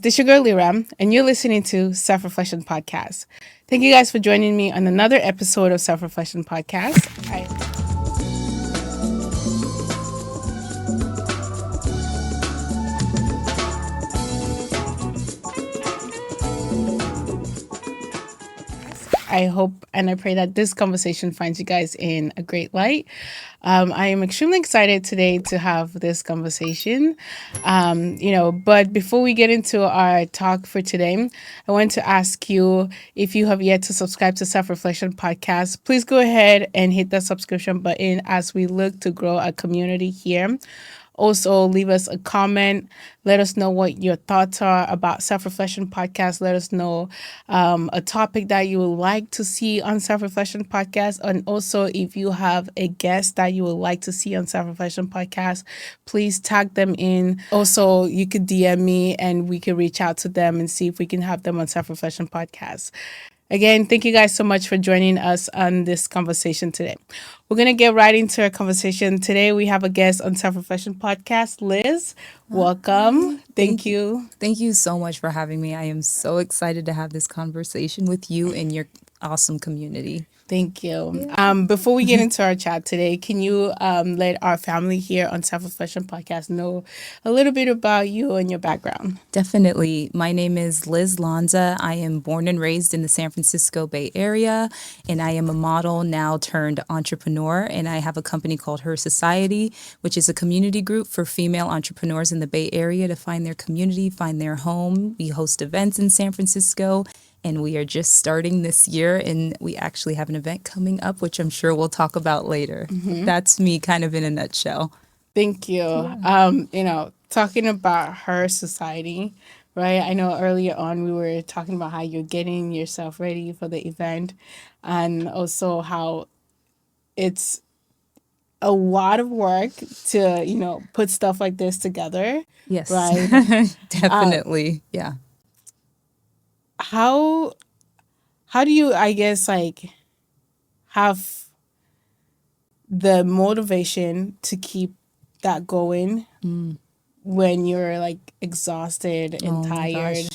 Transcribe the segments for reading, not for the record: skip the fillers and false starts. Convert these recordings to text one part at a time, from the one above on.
This your girl Lira, and you're listening to Self Reflection Podcast. Thank you guys for joining me on another episode of Self Reflection Podcast. I hope and I pray that this conversation finds you guys in a great light. I am extremely excited today to have this conversation. But before we get into our talk for today, I want to ask you if you have yet to subscribe to Self Reflection Podcast, please go ahead and hit that subscription button as we look to grow a community here. Also, leave us a comment. Let us know what your thoughts are about Self Reflection Podcast. Let us know a topic that you would like to see on Self Reflection Podcast. And also, if you have a guest that you would like to see on Self Reflection Podcast, please tag them in. Also, you could DM me and we could reach out to them and see if we can have them on Self Reflection Podcast. Again, thank you guys so much for joining us on this conversation today. We're going to get right into our conversation. Today, we have a guest on Self Reflection Podcast, Liz. Welcome. Thank you. Thank you so much for having me. I am so excited to have this conversation with you and your awesome community. Thank you. Before we get into our chat today, can you let our family here on Self Reflection Podcast know a little bit about you and your background? Definitely. My name is Liz Lanza. I am born and raised in the San Francisco Bay Area, and I am a model now turned entrepreneur, and I have a company called Her Society, which is a community group for female entrepreneurs in the Bay Area to find their community, find their home. We host events in San Francisco, and we are just starting this year, and we actually have an event coming up, which I'm sure we'll talk about later. That's me kind of in a nutshell. Thank you. Talking about Her Society, right? I know earlier on we were talking about how you're getting yourself ready for the event, and also how it's a lot of work to, put stuff like this together. Yes. Right. Definitely. Yeah. How do you, I guess, have the motivation to keep that going when you're exhausted and tired?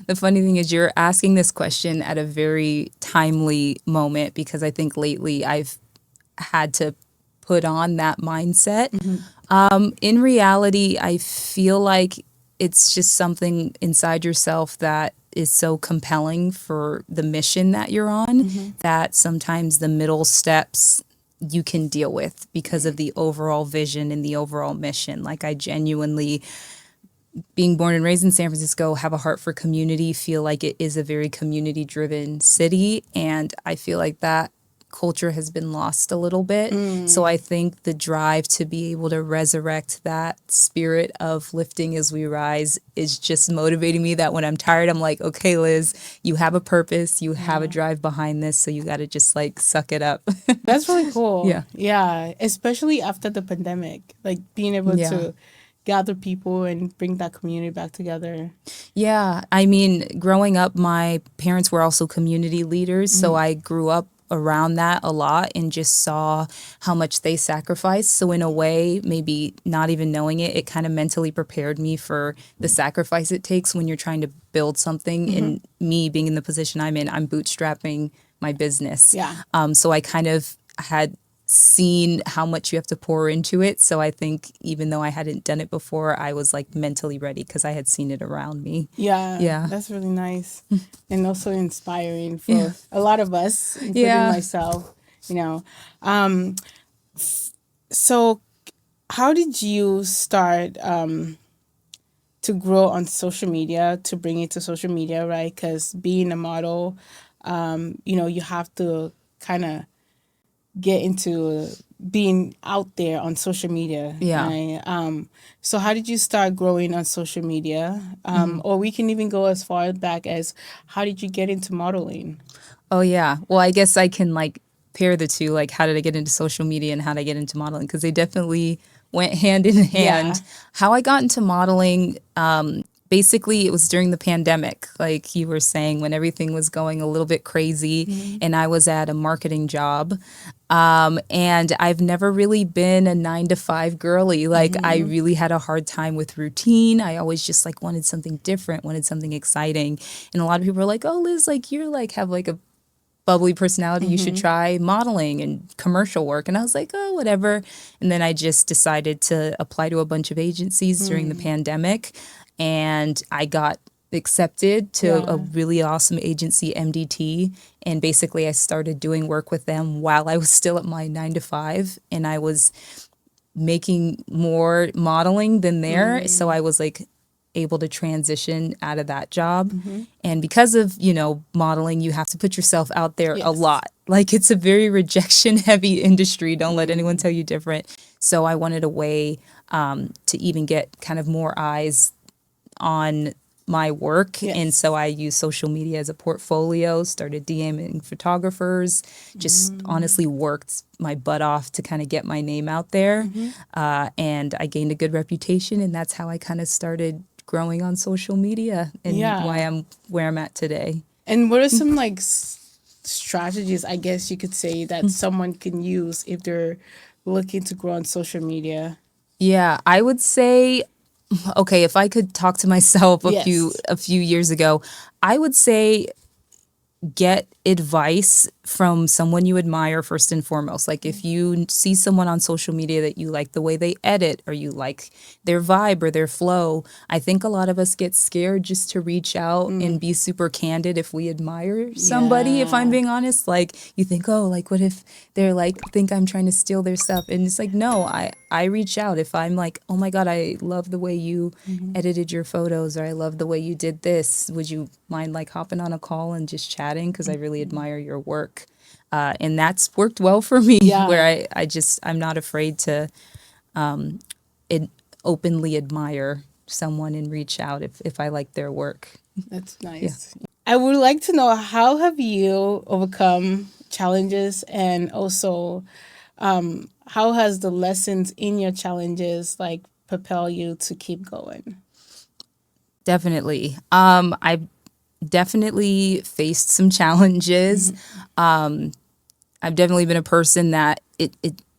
The funny thing is you're asking this question at a very timely moment, because I think lately I've had to put on that mindset. In reality, I feel like it's just something inside yourself that is so compelling for the mission that you're on, that sometimes the middle steps you can deal with because of the overall vision and the overall mission. Like, I genuinely, being born and raised in San Francisco, have a heart for community, feel like it is a very community driven city. And I feel like that culture has been lost a little bit. So I think the drive to be able to resurrect that spirit of lifting as we rise is just motivating me, that when I'm tired, I'm like, okay, Liz, you have a purpose, you have a drive behind this, so you got to just suck it up. That's really cool. Yeah. Yeah. Especially after the pandemic, being able to gather people and bring that community back together. Yeah. I mean, growing up, my parents were also community leaders. So I grew up around that a lot and just saw how much they sacrificed. So in a way, maybe not even knowing it, it kind of mentally prepared me for the sacrifice it takes when you're trying to build something. And me being in the position I'm in, I'm bootstrapping my business. Yeah. So I kind of had seen how much you have to pour into it. So I think even though I hadn't done it before, I was mentally ready because I had seen it around me. Yeah. That's really nice. And also inspiring for a lot of us, including myself, So how did you start to grow on social media, to bring it to social media, right? Because being a model, you have to kind of get into being out there on social media. Yeah. Right? So how did you start growing on social media? Or we can even go as far back as, how did you get into modeling? Oh, yeah. Well, I guess I can pair the two, how did I get into social media and how did I get into modeling? Because they definitely went hand in hand. Yeah. How I got into modeling, basically it was during the pandemic, like you were saying, when everything was going a little bit crazy, and I was at a marketing job. And I've never really been a 9 to 5 girly. Like I really had a hard time with routine. I always just like wanted something different, wanted something exciting. And a lot of people are like, "Oh, Liz, like you're like have like a bubbly personality. You should try modeling and commercial work." And I was like, "Oh, whatever." And then I just decided to apply to a bunch of agencies during the pandemic, and I got accepted to a Yeah. really awesome agency, MDT. And basically I started doing work with them while I was still at my 9 to 5, and I was making more modeling than there. So I was like able to transition out of that job. And because of, modeling, you have to put yourself out there a Yes. lot. Like it's a very rejection heavy industry. Don't let anyone tell you different. So I wanted a way to even get kind of more eyes on my work. And Yes. so I used social media as a portfolio, started DMing photographers, just honestly worked my butt off to kind of get my name out there. And I gained a good reputation, and that's how I kind of started growing on social media and why Yeah. I'm where I'm at today. And what are some like strategies, I guess you could say, that someone can use if they're looking to grow on social media? Yeah, I would say, okay, if I could talk to myself Yes. a few years ago, I would say get advice from someone you admire first and foremost. Like if you see someone on social media that you like the way they edit or you like their vibe or their flow, I think a lot of us get scared just to reach out and be super candid if we admire somebody, if I'm Yeah. being honest. Like you think, oh, like what if they're like think I'm trying to steal their stuff? And it's like, no, I reach out if I'm like, oh my God, I love the way you edited your photos, or I love the way you did this. Would you mind like hopping on a call and just chatting? Because I really admire your work. And that's worked well for me where Yeah. I'm not afraid to it, openly admire someone and reach out if I like their work. That's Yeah. nice. I would like to know, how have you overcome challenges, and also how has the lessons in your challenges like propel you to keep going? Definitely. I've definitely faced some challenges. I've definitely been a person that it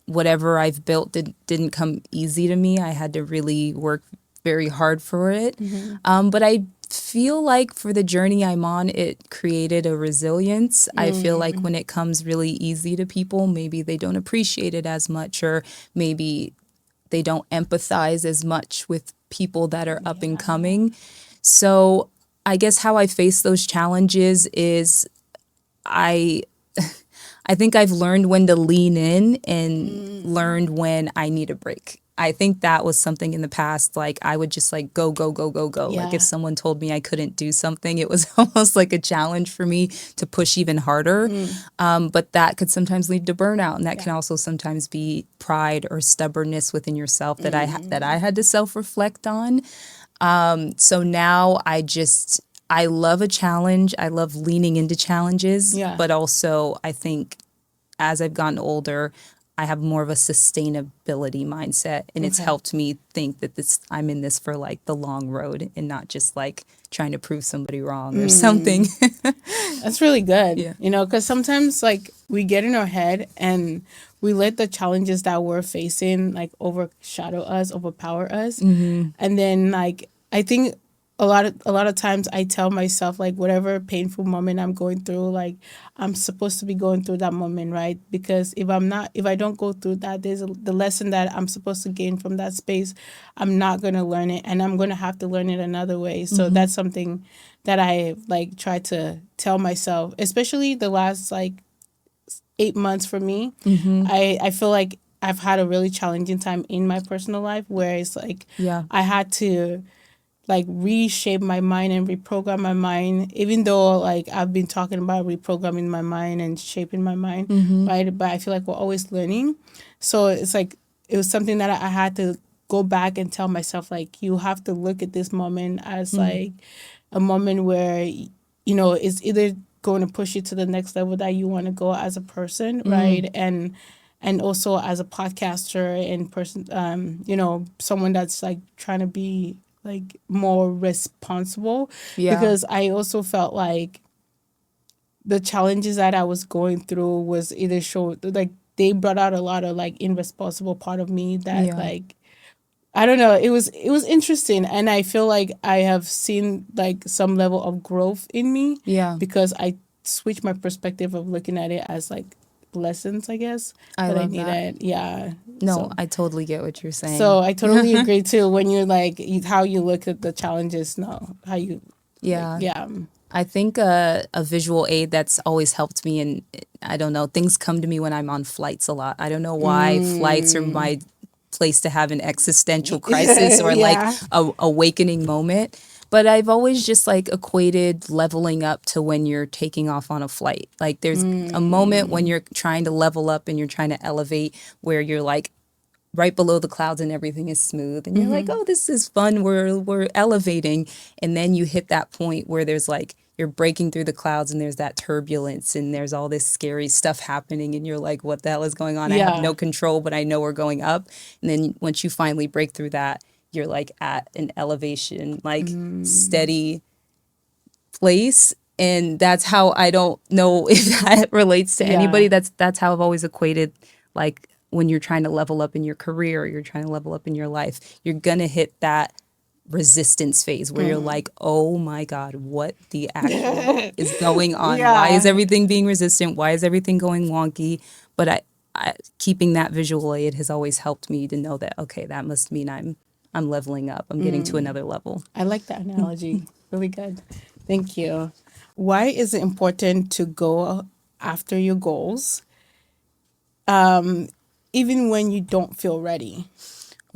whatever I've built didn't come easy to me. I had to really work very hard for it. But I feel like for the journey I'm on, it created a resilience. I feel like when it comes really easy to people, maybe they don't appreciate it as much, or maybe they don't empathize as much with people that are up and coming. So I guess how I face those challenges is I I think I've learned when to lean in and learned when I need a break. I think that was something in the past, like I would just like go, go, go, go, go. Like if Yeah. someone told me I couldn't do something, it was almost like a challenge for me to push even harder. But that could sometimes lead to burnout, and that can also sometimes be pride or stubbornness within yourself that that I had to self-reflect on. So now I love a challenge. I love leaning into challenges, Yeah. but also I think as I've gotten older, I have more of a sustainability mindset, and it's Okay. helped me think that I'm in this for like the long road and not just like trying to prove somebody wrong or something. That's really good. Yeah. Because sometimes like we get in our head and we let the challenges that we're facing like overshadow us, overpower us. And then like I think a lot of times I tell myself like whatever painful moment I'm going through, like I'm supposed to be going through that moment, right? Because if I don't go through that, the lesson that I'm supposed to gain from that space, I'm not going to learn it, and I'm going to have to learn it another way. So that's something that I like try to tell myself, especially the last like 8 months for me. I feel like I've had a really challenging time in my personal life where it's like Yeah. I had to like reshape my mind and reprogram my mind, even though like I've been talking about reprogramming my mind and shaping my mind, right? But I feel like we're always learning. So it's like it was something that I had to go back and tell myself, like, you have to look at this moment as like a moment where it's either going to push you to the next level that you want to go as a person, right? And also as a podcaster and person, someone that's like trying to be like more responsible, Yeah. because I also felt like the challenges that I was going through was either show like they brought out a lot of like irresponsible part of me that Yeah. like I don't know, it was interesting, and I feel like I have seen like some level of growth in me Yeah. because I switched my perspective of looking at it as like lessons, I guess, I that I love that. needed. Yeah. No, So I totally get what you're so saying. I totally agree too when you're like how you look at the challenges, no, how you like Yeah. yeah. I think a visual aid that's always helped me, and I don't know, things come to me when I'm on flights a lot. I don't know why flights are my place to have an existential crisis or like Yeah. a awakening moment. But I've always just like equated leveling up to when you're taking off on a flight. Like there's a moment when you're trying to level up and you're trying to elevate where you're like right below the clouds and everything is smooth and you're like, oh, this is fun, we're elevating. And then you hit that point where there's like you're breaking through the clouds and there's that turbulence and there's all this scary stuff happening and you're like, what the hell is going on? I have Yeah. no control, but I know we're going up. And then once you finally break through that, you're like at an elevation, like steady place. And that's how, I don't know if that relates to Yeah. anybody. That's how I've always equated, like when you're trying to level up in your career or you're trying to level up in your life, you're gonna hit that resistance phase where you're like, oh my God, what the actual is going on? Why is Yeah. everything being resistant? Why is everything going wonky? But I keeping that visual aid has always helped me to know that, okay, that must mean I'm leveling up. I'm getting to another level. I like that analogy. Really good. Thank you. Why is it important to go after your goals, even when you don't feel ready?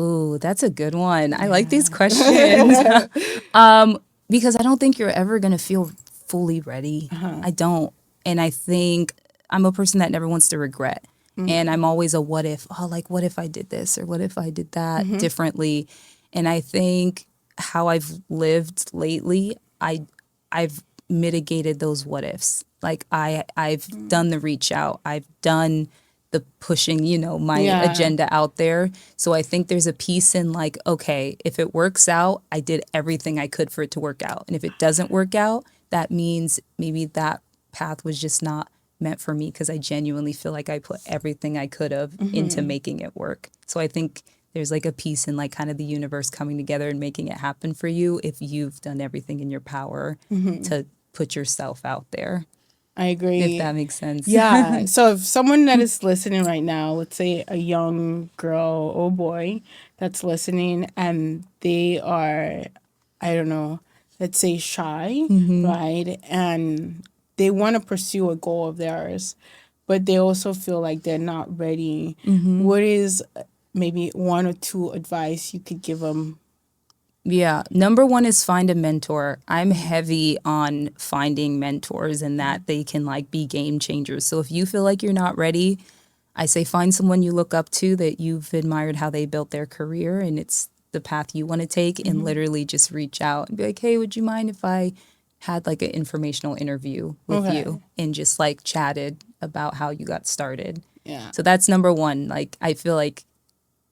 Ooh, that's a good one. I like these Yeah. questions. Because I don't think you're ever going to feel fully ready. I don't. And I think I'm a person that never wants to regret. And I'm always a what if, oh, like, what if I did this or what if I did that differently? And I think how I've lived lately, I've mitigated those what ifs. Like I've done the reach out. I've done the pushing, my Yeah. agenda out there. So I think there's a piece in like, okay, if it works out, I did everything I could for it to work out. And if it doesn't work out, that means maybe that path was just not meant for me because I genuinely feel like I put everything I could have into making it work. So I think there's like a piece in like kind of the universe coming together and making it happen for you if you've done everything in your power to put yourself out there, I if agree. that makes sense. Yeah. So if someone that is listening right now, let's say a young girl or boy that's listening and they are, I don't know, let's say shy, right? And they want to pursue a goal of theirs, but they also feel like they're not ready. What is maybe one or two advice you could give them? Yeah. Number one is find a mentor. I'm heavy on finding mentors and that they can like be game changers. So if you feel like you're not ready, I say find someone you look up to that you've admired how they built their career and it's the path you want to take and literally just reach out and be like, hey, would you mind if I had like an informational interview with Okay. you and just like chatted about how you got started? Yeah. So that's number one. Like I feel like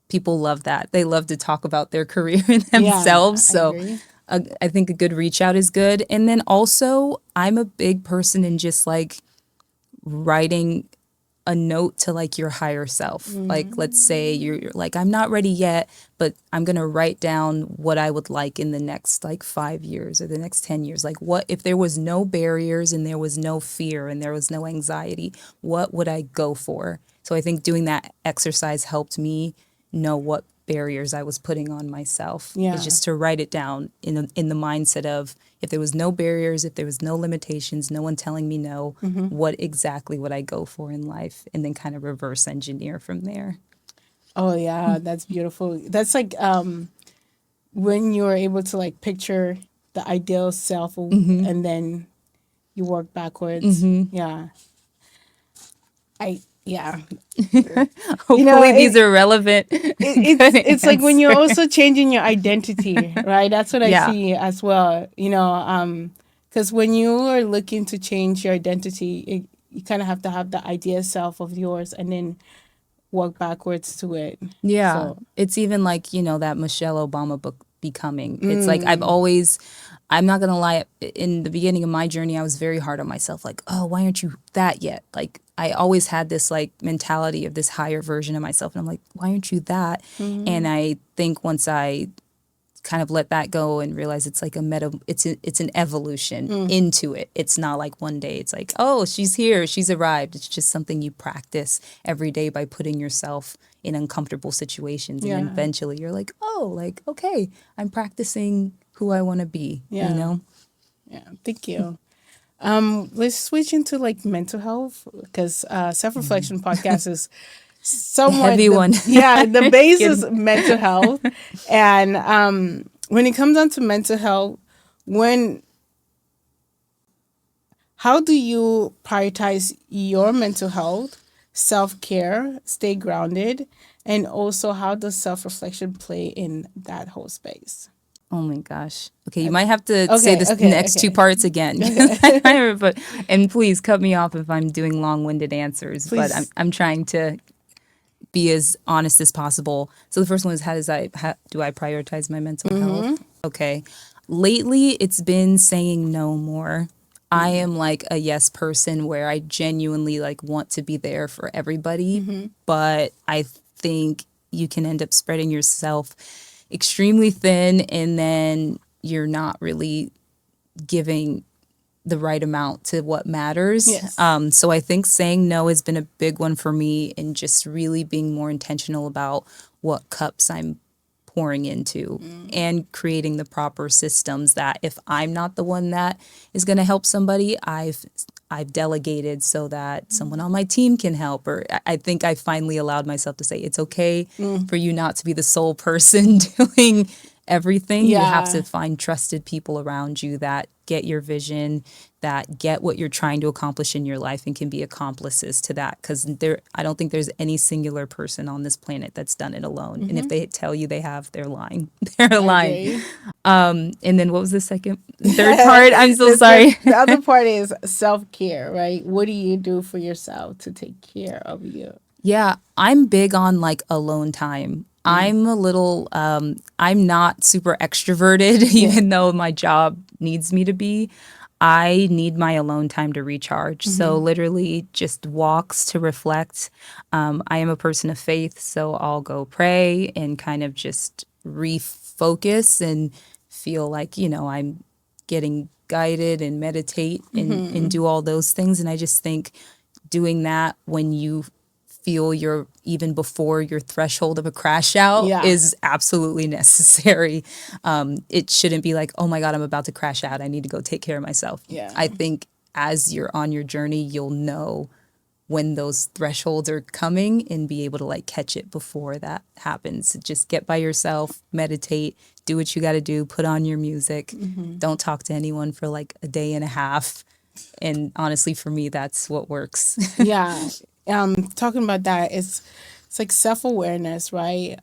people love that. They love to talk about their career and Yeah, themselves. I So agree. I think a good reach out is good. And then also, I'm a big person in just like writing a note to like your higher self. Like, let's say you're like, I'm not ready yet, but I'm going to write down what I would like in the next like 5 years or the next 10 years. Like, what if there was no barriers and there was no fear and there was no anxiety, what would I go for? So I think doing that exercise helped me know what barriers I was putting on myself. Is Yeah. just to write it down in the mindset of if there was no barriers, if there was no limitations, no one telling me no, what exactly would I go for in life, and then kind of reverse engineer from there. Oh yeah, that's beautiful. That's like when you're able to like picture the ideal self and then you work backwards. Yeah. I yeah. You know, Hopefully, these are relevant, it's good it's like when you're answers. also changing your identity, right? That's what I Yeah, see as well. Because when you are looking to change your identity, you kind of have to have the idea self of yours and then work backwards to it. yeah. So It's even like that Michelle Obama book, becoming. It's like I'm not going to lie, in the beginning of my journey, I was very hard on myself. Like, oh, why aren't you that yet? Like, I always had this like mentality of this higher version of myself. And I'm like, why aren't you that? And I think once I kind of let that go and realize it's like it's an evolution into it. It's not like one day it's like, oh, she's here, she's arrived. It's just something you practice every day by putting yourself in uncomfortable situations. And then eventually you're like, oh, like, okay, I'm practicing who I want to be, you know? Yeah, thank you. Let's switch into like mental health because self-reflection podcast is somewhat Heavy one. the base is mental health. And when it comes down to mental health, how do you prioritize your mental health, self-care, stay grounded, and also how does self-reflection play in that whole space? Oh my gosh. Okay, you might have to say this next two parts again. But and please cut me off if I'm doing long-winded answers. Please. But I'm trying to be as honest as possible. So the first one is how do I prioritize my mental health? Okay. Lately, it's been saying no more. I am like a yes person where I genuinely like want to be there for everybody, but I think you can end up spreading yourself extremely thin and then you're not really giving the right amount to what matters. Yes. So I think saying no has been a big one for me and just really being more intentional about what cups I'm pouring into and creating the proper systems that if I'm not the one that is going to help somebody, I've delegated so that someone on my team can help. Or I think I finally allowed myself to say it's okay for you not to be the sole person doing everything. You have to find trusted people around you that get your vision, that get what you're trying to accomplish in your life and can be accomplices to that. Because I don't think there's any singular person on this planet that's done it alone. And if they tell you they have, they're lying. They're lying. And then what was the third part? I'm so sorry. The other part is self-care, right? What do you do for yourself to take care of you? Yeah, I'm big on like alone time. I'm a little, I'm not super extroverted, even though my job needs me to be. I need my alone time to recharge. So literally just walks to reflect. I am a person of faith, so I'll go pray and kind of just refocus and feel like, I'm getting guided and meditate and do all those things. And I just think doing that when you feel you're even before your threshold of a crash out is absolutely necessary. It shouldn't be like, oh my God, I'm about to crash out. I need to go take care of myself. I think as you're on your journey, you'll know when those thresholds are coming and be able to like catch it before that happens. Just get by yourself, meditate, do what you got to do, put on your music. Don't talk to anyone for like a day and a half. And honestly, for me, that's what works. Talking about that, it's like self-awareness, right?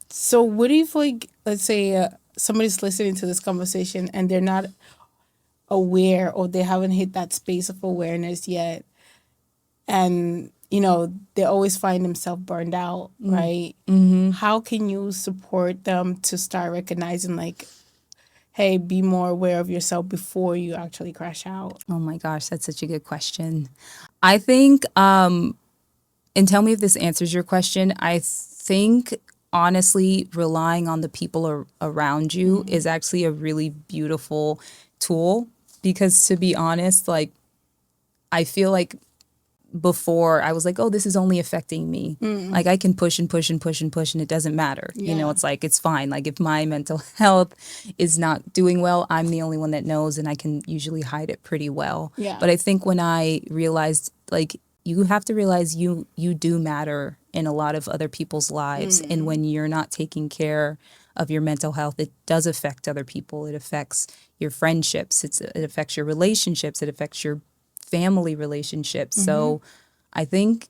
So what do you feel like, let's say somebody's listening to this conversation and they're not aware or they haven't hit that space of awareness yet, and they always find themselves burned out, right? How can you support them to start recognizing like, hey, be more aware of yourself before you actually crash out? Oh my gosh, that's such a good question. I think, and tell me if this answers your question, I think honestly relying on the people around you is actually a really beautiful tool because to be honest, like I feel like before I was like, oh, this is only affecting me. Like I can push and push and push and push and it doesn't matter. It's like, it's fine. Like if my mental health is not doing well, I'm the only one that knows and I can usually hide it pretty well. But I think when I realized like, you have to realize you do matter in a lot of other people's lives. And when you're not taking care of your mental health, it does affect other people. It affects your friendships. It affects your relationships. It affects your family relationships. So I think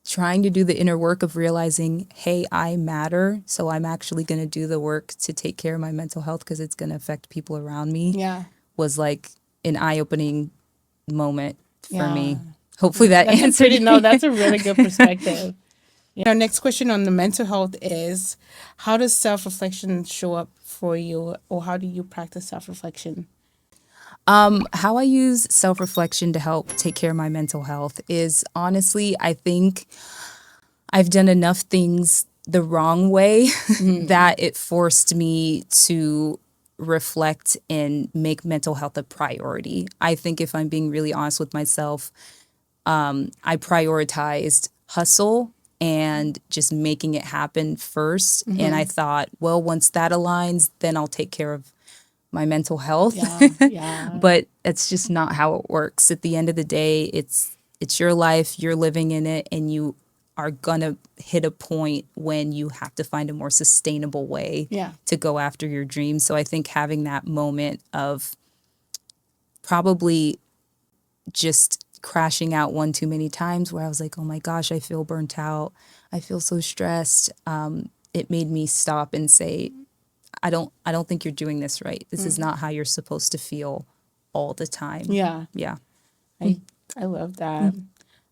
trying to do the inner work of realizing, hey, I matter. So I'm actually going to do the work to take care of my mental health because it's going to affect people around me was like an eye-opening moment for me. Hopefully that answered it. No, that's a really good perspective. Our next question on the mental health is, how does self-reflection show up for you, or how do you practice self-reflection? How I use self reflection to help take care of my mental health is honestly, I think I've done enough things the wrong way that it forced me to reflect and make mental health a priority. I think if I'm being really honest with myself, I prioritized hustle and just making it happen first. And I thought, well, once that aligns, then I'll take care of my mental health. Yeah, yeah, But it's just not how it works. At the end of the day, it's your life, you're living in it, and you are gonna hit a point when you have to find a more sustainable way yeah, to go after your dreams. So I think having that moment of probably just crashing out one too many times where I was like, oh my gosh, I feel burnt out. I feel so stressed. It made me stop and say, I don't think you're doing this right. This is not how you're supposed to feel all the time. yeah. Yeah. I love that.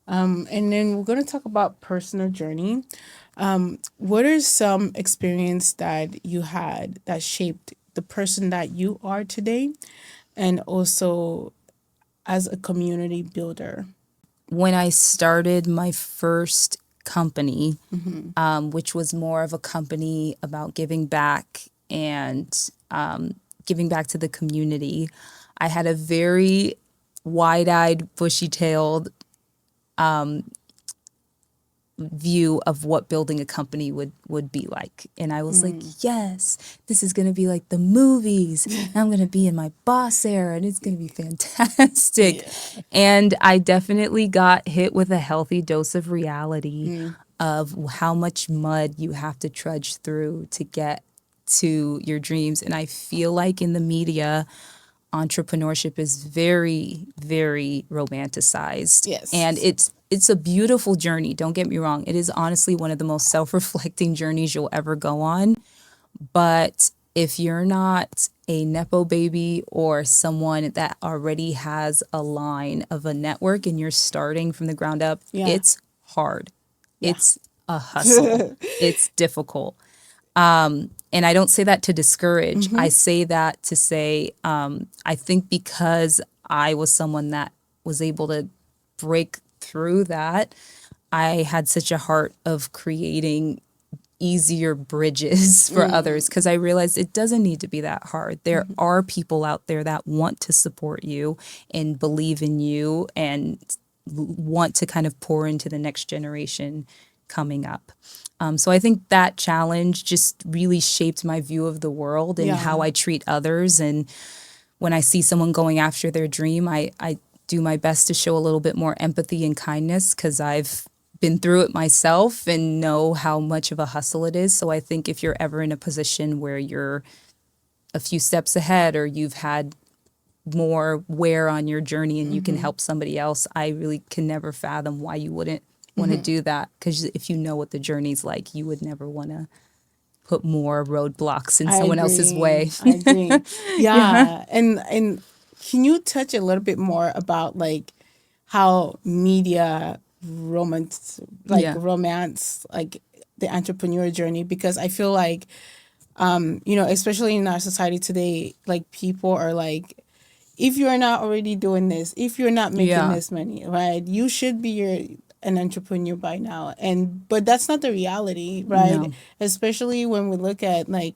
And then we're going to talk about personal journey. What are some experience that you had that shaped the person that you are today, and also as a community builder? When I started my first company, which was more of a company about giving back and giving back to the community, I had a very wide-eyed, bushy-tailed view of what building a company would be like. And I was like, yes, this is going to be like the movies. And I'm going to be in my boss era and it's going to be fantastic. Yeah. And I definitely got hit with a healthy dose of reality of how much mud you have to trudge through to get to your dreams. And I feel like in the media, entrepreneurship is very, very romanticized. Yes. And it's a beautiful journey. Don't get me wrong. It is honestly one of the most self-reflecting journeys you'll ever go on. But if you're not a Nepo baby or someone that already has a line of a network and you're starting from the ground up, Yeah. it's hard. Yeah. It's a hustle. It's difficult. And I don't say that to discourage. I say that to say, I think because I was someone that was able to break through that, I had such a heart of creating easier bridges for others because I realized it doesn't need to be that hard. There are people out there that want to support you and believe in you and want to kind of pour into the next generation coming up. So I think that challenge just really shaped my view of the world and Yeah. how I treat others. And when I see someone going after their dream, I do my best to show a little bit more empathy and kindness because I've been through it myself and know how much of a hustle it is. So I think if you're ever in a position where you're a few steps ahead or you've had more wear on your journey and you can help somebody else, I really can never fathom why you wouldn't want to do that. Because if you know what the journey's like, you would never want to put more roadblocks in I someone else's agree. way. I agree. Yeah. And can you touch a little bit more about like how media Yeah. romance like the entrepreneur journey? Because I feel like especially in our society today, like people are like, if you're not already doing this, if you're not making Yeah. this money, right, you should be an entrepreneur by now. But that's not the reality, right? No. Especially when we look at like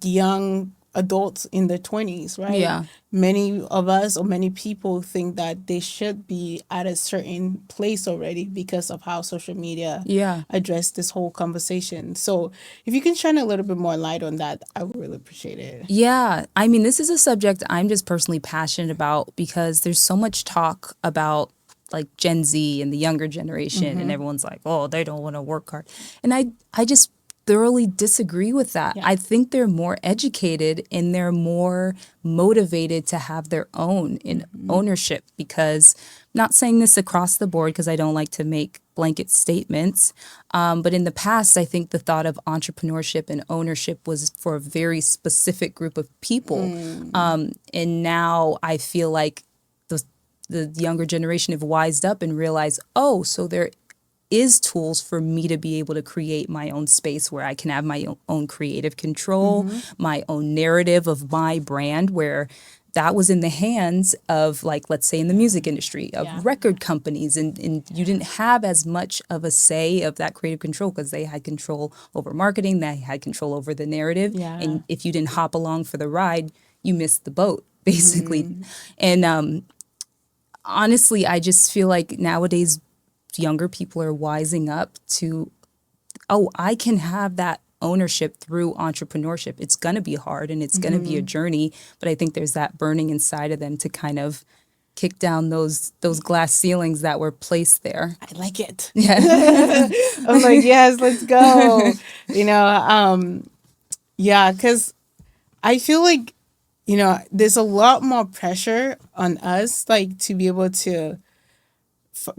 young adults in their 20s, right? Yeah. Many of us or many people think that they should be at a certain place already because of how social media Yeah. address this whole conversation. So if you can shine a little bit more light on that, I would really appreciate it. Yeah. I mean, this is a subject I'm just personally passionate about because there's so much talk about like Gen Z and the younger generation and everyone's like, oh, they don't want to work hard. And I just thoroughly disagree with that. Yeah. I think they're more educated and they're more motivated to have their own in ownership because I'm not saying this across the board because I don't like to make blanket statements. But in the past, I think the thought of entrepreneurship and ownership was for a very specific group of people. And now I feel like the younger generation have wised up and realized, oh, so there is tools for me to be able to create my own space where I can have my own creative control, my own narrative of my brand, where that was in the hands of, like, let's say in the music industry, of record companies, and you didn't have as much of a say of that creative control because they had control over marketing, they had control over the narrative, and if you didn't hop along for the ride, you missed the boat, basically. And honestly, I just feel like nowadays younger people are wising up to, oh, I can have that ownership through entrepreneurship. It's going to be hard and it's going to be a journey, but I think there's that burning inside of them to kind of kick down those glass ceilings that were placed there. I like it. Yeah. I'm like, yes, let's go. Yeah, because I feel like, there's a lot more pressure on us, like, to be able to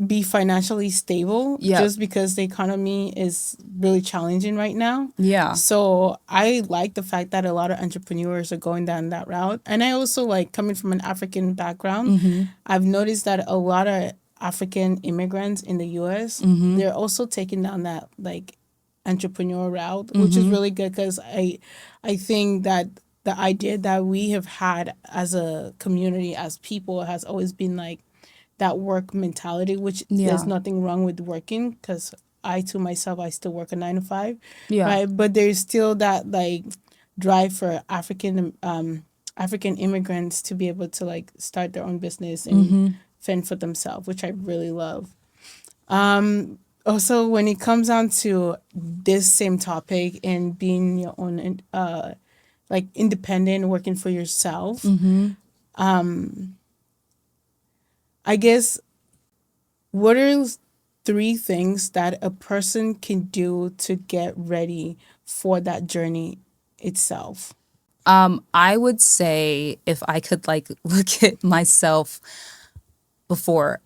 be financially stable, just because the economy is really challenging right now. Yeah. So I like the fact that a lot of entrepreneurs are going down that route. And I also like, coming from an African background, I've noticed that a lot of African immigrants in the US, they're also taking down that, like, entrepreneur route, which is really good, because I think that the idea that we have had as a community, as people, has always been like that work mentality, which there's nothing wrong with working, because I too myself, I still work a 9 to 5, right? But there's still that, like, drive for African immigrants to be able to, like, start their own business and fend for themselves, which I really love. Also, when it comes down to this same topic and being your own, like, independent, working for yourself, I guess, what are 3 things that a person can do to get ready for that journey itself? I would say, if I could, like, look at myself before,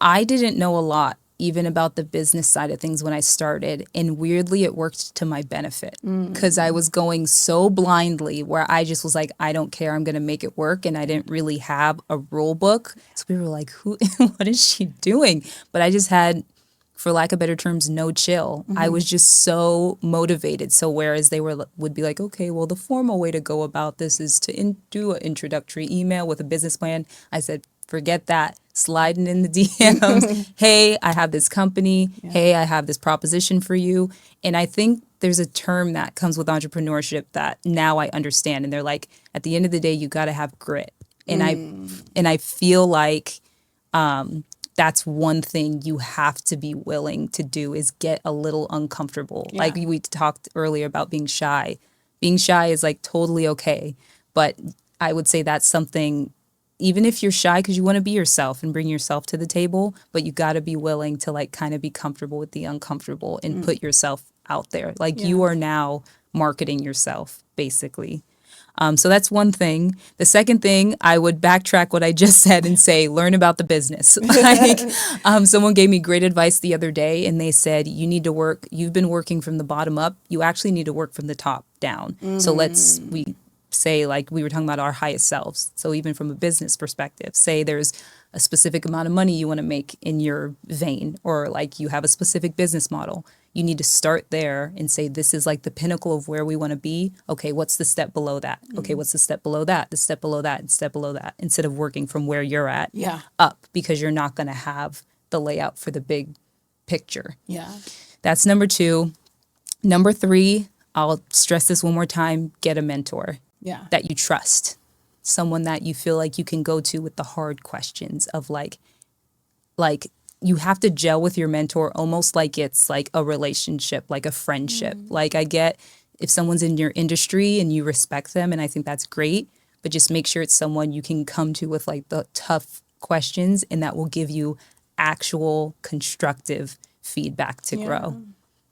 I didn't know a lot even about the business side of things when I started, and weirdly it worked to my benefit, because I was going so blindly where I just was like, I don't care, I'm going to make it work, and I didn't really have a rule book. So we were like, who what is she doing? But I just had, for lack of better terms, no chill. I was just so motivated. So whereas they would be like, okay, well, the formal way to go about this is to do an introductory email with a business plan, I said, forget that. Sliding in the DMs. Hey, I have this company. Hey, I have this proposition for you. And I think there's a term that comes with entrepreneurship that now I understand. And they're like, at the end of the day, you got to have grit. And I feel like that's one thing you have to be willing to do, is get a little uncomfortable. Yeah. Like we talked earlier about being shy. Being shy is, like, totally okay. But I would say that's something, even if you're shy because you want to be yourself and bring yourself to the table, but you got to be willing to, like, kind of be comfortable with the uncomfortable and put yourself out there. Like, you are now marketing yourself, basically. So that's one thing. The second thing, I would backtrack what I just said and say, learn about the business. Like, someone gave me great advice the other day, and they said, you've been working from the bottom up. You actually need to work from the top down. So we say, like, we were talking about our highest selves. So even from a business perspective, say there's a specific amount of money you want to make in your vein, or, like, you have a specific business model. You need to start there and say, this is, like, the pinnacle of where we want to be. Okay, what's the step below that? Okay, what's the step below that? The step below that, and step below that, instead of working from where you're at up, because you're not going to have the layout for the big picture. Yeah. That's number 2. Number 3, I'll stress this one more time, get a mentor that you trust. Someone that you feel like you can go to with the hard questions of, like you have to gel with your mentor almost like it's like a relationship, like a friendship. Like, I get if someone's in your industry and you respect them, and I think that's great, but just make sure it's someone you can come to with, like, the tough questions, and that will give you actual constructive feedback to grow.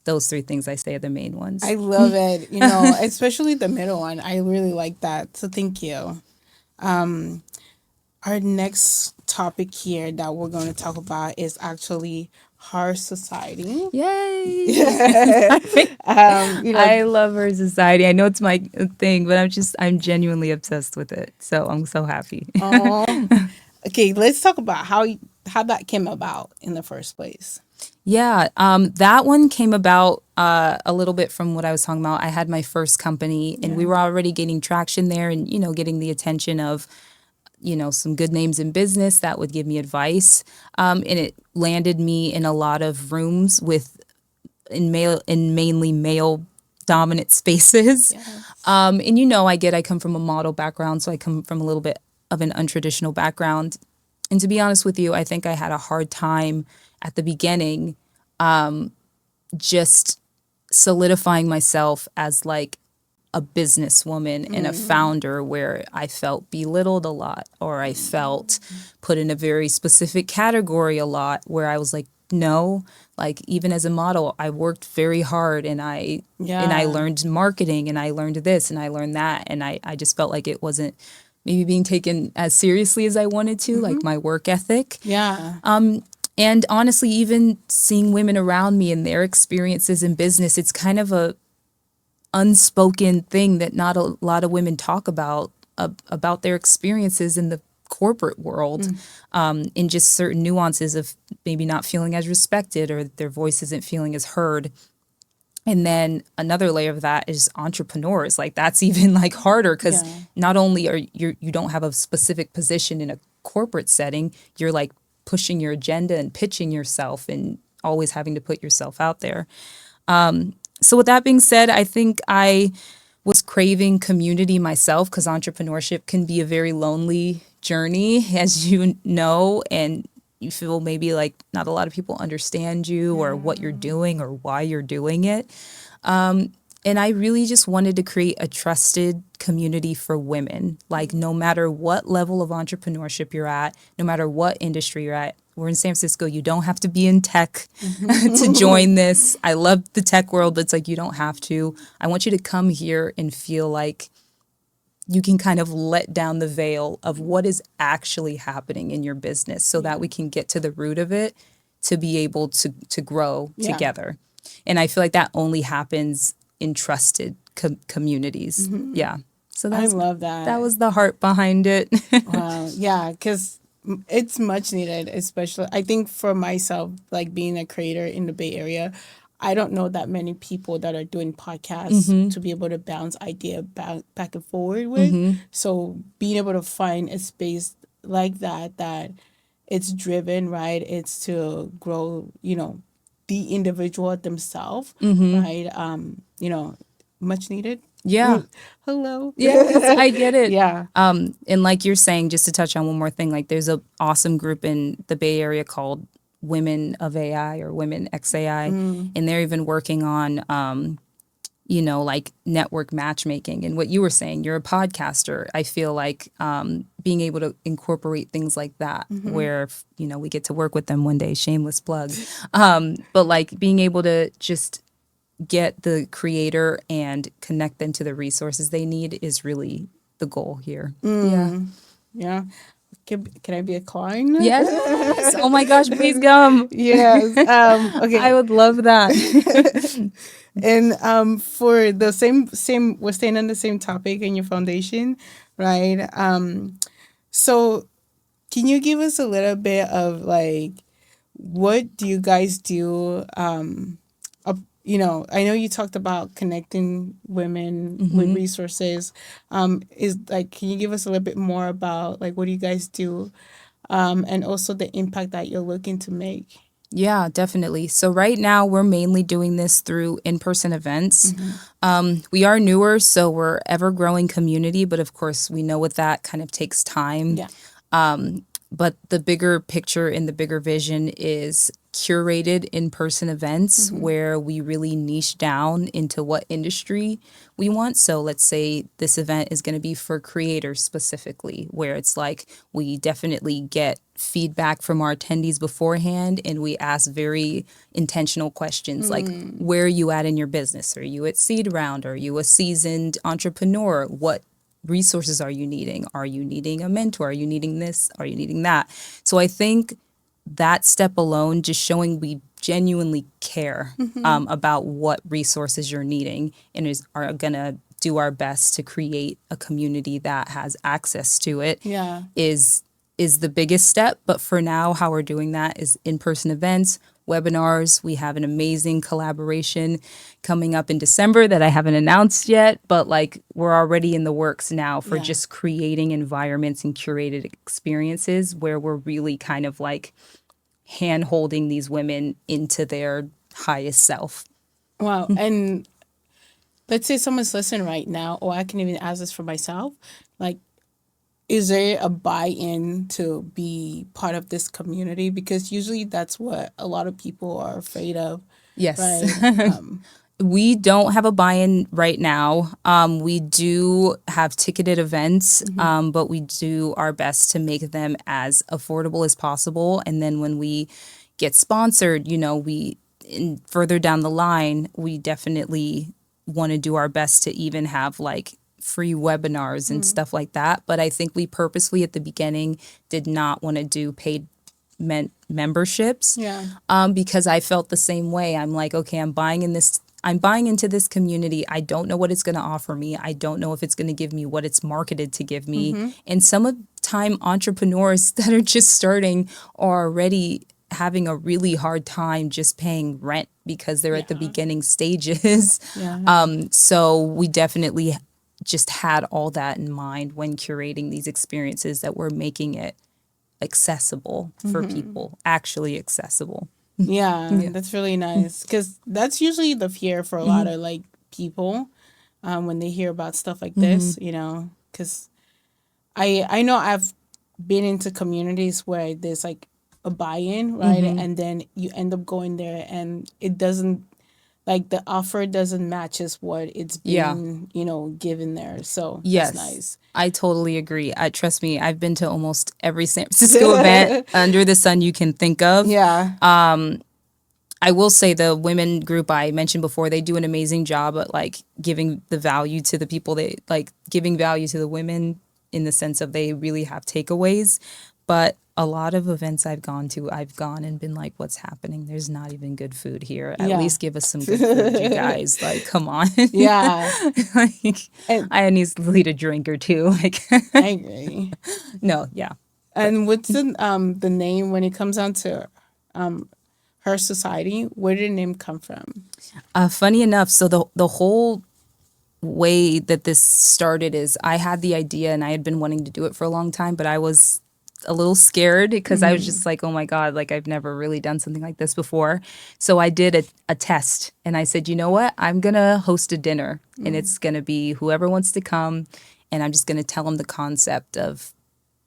Those 3 things I say are the main ones. I love it. Especially the middle one. I really like that. So thank you. Our next topic here that we're going to talk about is actually Her Society. Yay! I love Her Society. I know it's my thing, but I'm genuinely obsessed with it. So I'm so happy. Okay, let's talk about how that came about in the first place. Yeah, that one came about a little bit from what I was talking about. I had my first company, and we were already getting traction there, and getting the attention of some good names in business that would give me advice, and it landed me in a lot of rooms in mainly male dominant spaces. Yes. And I come from a model background, so I come from a little bit of an untraditional background. And to be honest with you, I think I had a hard time at the beginning just solidifying myself as like a businesswoman and a founder, where I felt belittled a lot, or I felt put in a very specific category a lot, where I was like, no, like even as a model, I worked very hard, and I Yeah. learned marketing, and I learned this and I learned that, and I just felt like it wasn't maybe being taken as seriously as I wanted to, like my work ethic. Yeah. And honestly, even seeing women around me and their experiences in business, it's kind of a unspoken thing that not a lot of women talk about their experiences in the corporate world, in just certain nuances of maybe not feeling as respected, or their voice isn't feeling as heard. And then another layer of that is entrepreneurs. Like that's even like harder, because Yeah. not only you don't have a specific position in a corporate setting, you're like pushing your agenda and pitching yourself and always having to put yourself out there. So with that being said, I think I was craving community myself, because entrepreneurship can be a very lonely journey, as you know, and you feel maybe like not a lot of people understand you or what you're doing or why you're doing it. And I really just wanted to create a trusted community for women. Like, no matter what level of entrepreneurship you're at, no matter what industry you're at, we're in San Francisco. You don't have to be in tech to join this. I love the tech world, but it's like you don't have to. I want you to come here and feel like you can kind of let down the veil of what is actually happening in your business, so that we can get to the root of it, to be able to grow Yeah. together. And I feel like that only happens in trusted communities. Yeah. So I love that. that was the heart behind it. Wow. Yeah, because it's much needed, especially I think for myself, like being a creator in the Bay Area, I don't know that many people that are doing podcasts to be able to bounce idea back and forward with. So being able to find a space like that, that it's driven, right? It's to grow, the individual themselves, right? Much needed. Yeah. Hello. Yes, I get it. Yeah. And like you're saying, just to touch on one more thing, like there's a awesome group in the Bay Area called Women of AI, or Women XAI, and they're even working on like network matchmaking. And what you were saying, you're a podcaster. I feel like being able to incorporate things like that, where we get to work with them one day. Shameless plug. But like being able to just get the creator and connect them to the resources they need is really the goal here. Yeah. Yeah. Can I be a client? Yes. Oh my gosh, please come. Yes. Okay. I would love that. And for the same we're staying on the same topic in your foundation, right? So can you give us a little bit of like what do you guys do? I know you talked about connecting women with resources. Is like, can you give us a little bit more about like what do you guys do, and also the impact that you're looking to make? Yeah, definitely. So right now we're mainly doing this through in-person events. We are newer, so we're ever growing community, but of course we know what that kind of takes time. Yeah. But the bigger picture and the bigger vision is curated in-person events where we really niche down into what industry we want. So let's say this event is going to be for creators specifically, where it's like we definitely get feedback from our attendees beforehand, and we ask very intentional questions like, where are you at in your business? Are you at seed round? Are you a seasoned entrepreneur? What resources are you needing? Are you needing a mentor? Are you needing this? Are you needing that? So I think that step alone, just showing we genuinely care about what resources you're needing, and are going to do our best to create a community that has access to it, Yeah. is the biggest step. But for now, how we're doing that is in-person events. webinars. We have an amazing collaboration coming up in December that I haven't announced yet, but like we're already in the works now for Yeah. just creating environments and curated experiences where we're really kind of like hand holding these women into their highest self. Wow. And let's say someone's listening right now, or I can even ask this for myself. Like, is there a buy-in to be part of this community? Because usually that's what a lot of people are afraid of, Yes. right? We don't have a buy-in right now. We do have ticketed events, but we do our best to make them as affordable as possible. And then when we get sponsored, further down the line, we definitely want to do our best to even have like free webinars and stuff like that. But I think we purposely at the beginning did not want to do paid memberships, Yeah. because I felt the same way. I'm like, okay, I'm buying into this community. I don't know what it's going to offer me. I don't know if it's going to give me what it's marketed to give me. And some of time entrepreneurs that are just starting are already having a really hard time just paying rent because they're at the beginning stages. Yeah. So we definitely just had all that in mind when curating these experiences, that we're making it accessible for people, actually accessible. Yeah, that's really nice because that's usually the fear for a lot of like people when they hear about stuff like this, because I know I've been into communities where there's like a buy-in, right? And then you end up going there and it doesn't, like the offer doesn't match as what it's Yeah. being, given there. So Yes, that's nice. I totally agree. Trust me, I've been to almost every San Francisco event under the sun you can think of. Yeah. I will say the women group I mentioned before, they do an amazing job at like giving the value to the people, they like giving value to the women in the sense of they really have takeaways. But a lot of events I've gone to, I've gone and been like, what's happening? There's not even good food here. At Yeah. least give us some good food, you guys. Like, come on. Yeah. Like, And I need to lead a drink or two. Like, I agree. no, yeah. And what's the name when it comes down to her society? Where did the name come from? Funny enough, so the whole way that this started is I had the idea and I had been wanting to do it for a long time, but I was a little scared because I was just like, oh my God, like I've never really done something like this before. So I did a test and I said, you know what? I'm going to host a dinner and it's going to be whoever wants to come. And I'm just going to tell them the concept of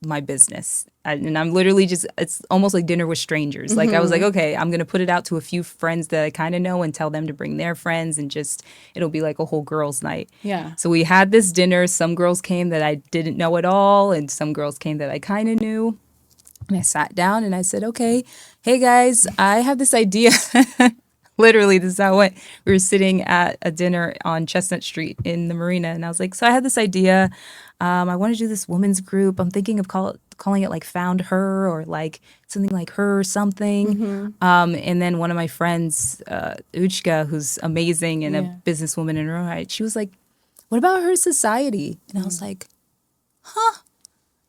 my business. And I'm literally just, it's almost like dinner with strangers. Like I was like, okay, I'm going to put it out to a few friends that I kind of know and tell them to bring their friends and just, it'll be like a whole girls' night. Yeah. So we had this dinner. Some girls came that I didn't know at all. And some girls came that I kind of knew. And I sat down and I said, okay, hey guys, I have this idea. Literally, this is how it went. We were sitting at a dinner on Chestnut Street in the marina. And I was like, so I had this idea. I want to do this women's group. I'm thinking of calling it like Found Her or like something like Her or something. And then one of my friends, Uchka, who's amazing and a businesswoman in her own right, she was like, what about Her Society? And I was like, huh,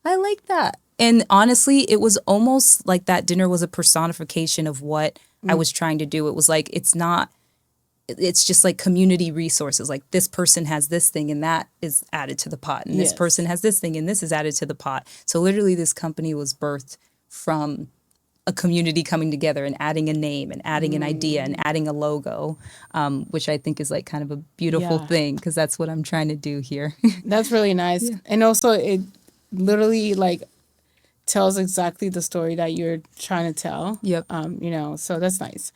I like that. And honestly, it was almost like that dinner was a personification of what I was trying to do. It was like, it's just like community resources. Like this person has this thing and that is added to the pot. And this person has this thing and this is added to the pot. So literally this company was birthed from a community coming together and adding a name and adding an idea and adding a logo, which I think is like kind of a beautiful thing because that's what I'm trying to do here. That's really nice. Yeah. And also it literally like tells exactly the story that you're trying to tell. Yep. So that's nice.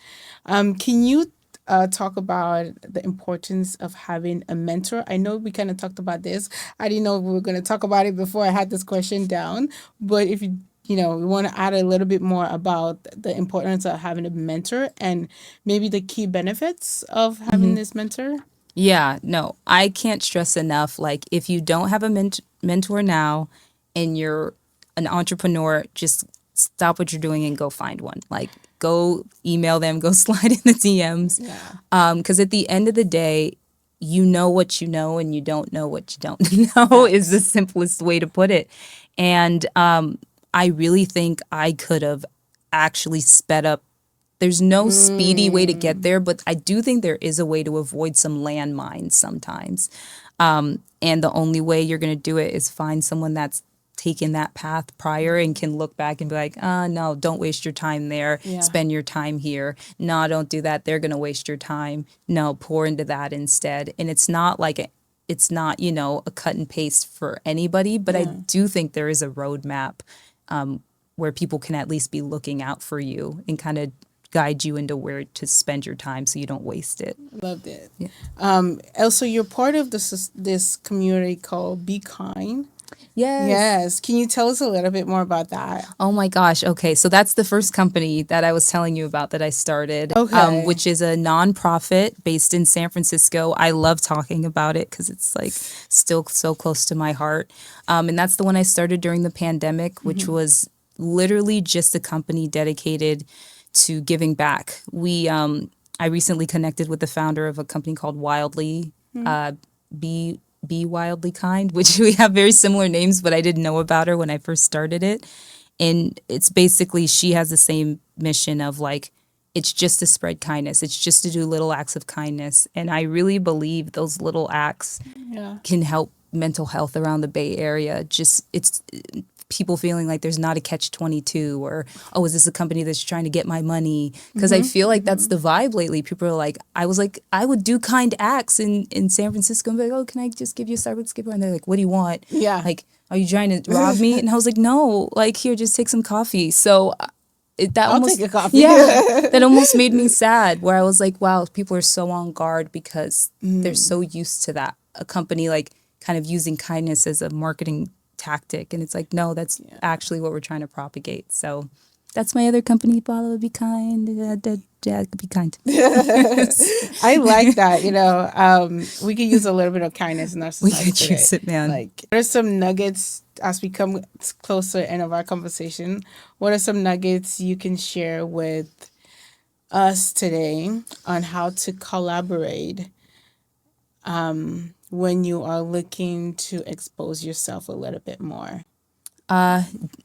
Can you talk about the importance of having a mentor? I know we kind of talked about this. I didn't know we were going to talk about it before I had this question down. But if you want to add a little bit more about the importance of having a mentor and maybe the key benefits of having this mentor. Yeah, no, I can't stress enough. Like if you don't have a mentor now and you're an entrepreneur, just stop what you're doing and go find one. Like go email them, go slide in the DMs. Yeah. Because at the end of the day, you know what you know and you don't know what you don't know is the simplest way to put it. And I really think I could have actually sped up There's no speedy way to get there, but I do think there is a way to avoid some landmines sometimes. And the only way you're going to do it is find someone that's taken that path prior and can look back and be like, no, don't waste your time there. Yeah. Spend your time here. No, don't do that. They're going to waste your time. No, pour into that instead. And it's not like it's not, a cut and paste for anybody, but I do think there is a roadmap where people can at least be looking out for you and kind of guide you into where to spend your time so you don't waste it. Loved it. Yeah. Also, you're part of this community called Be Kind. Yes. Can you tell us a little bit more about that? Oh my gosh. Okay. So that's the first company that I was telling you about that I started, which is a nonprofit based in San Francisco. I love talking about it because it's like still so close to my heart. And that's the one I started during the pandemic, which was literally just a company dedicated to giving back. I recently connected with the founder of a company called Wildly, Be Wildly Kind, which we have very similar names, but I didn't know about her when I first started it. And it's basically, she has the same mission of like, it's just to spread kindness. It's just to do little acts of kindness. And I really believe those little acts can help mental health around the Bay Area. It's people feeling like there's not a catch-22 or, oh, is this a company that's trying to get my money? Because I feel like that's the vibe lately. People are like, I would do kind acts in San Francisco and be like, oh, can I just give you a Starbucks gift? And they're like, what do you want? Yeah. Like, are you trying to rob me? And I was like, no, like, here, just take some coffee. So I'll take a coffee. Yeah, that almost made me sad where I was like, wow, people are so on guard because they're so used to that. A company like kind of using kindness as a marketing tactic, and it's like, no, that's actually what we're trying to propagate. So that's my other company. Follow, be kind. Be kind. I like that. We could use a little bit of kindness in our society. We could use it, man. Like, what are some nuggets as we come close to the end of our conversation? What are some nuggets you can share with us today on how to collaborate when you are looking to expose yourself a little bit more?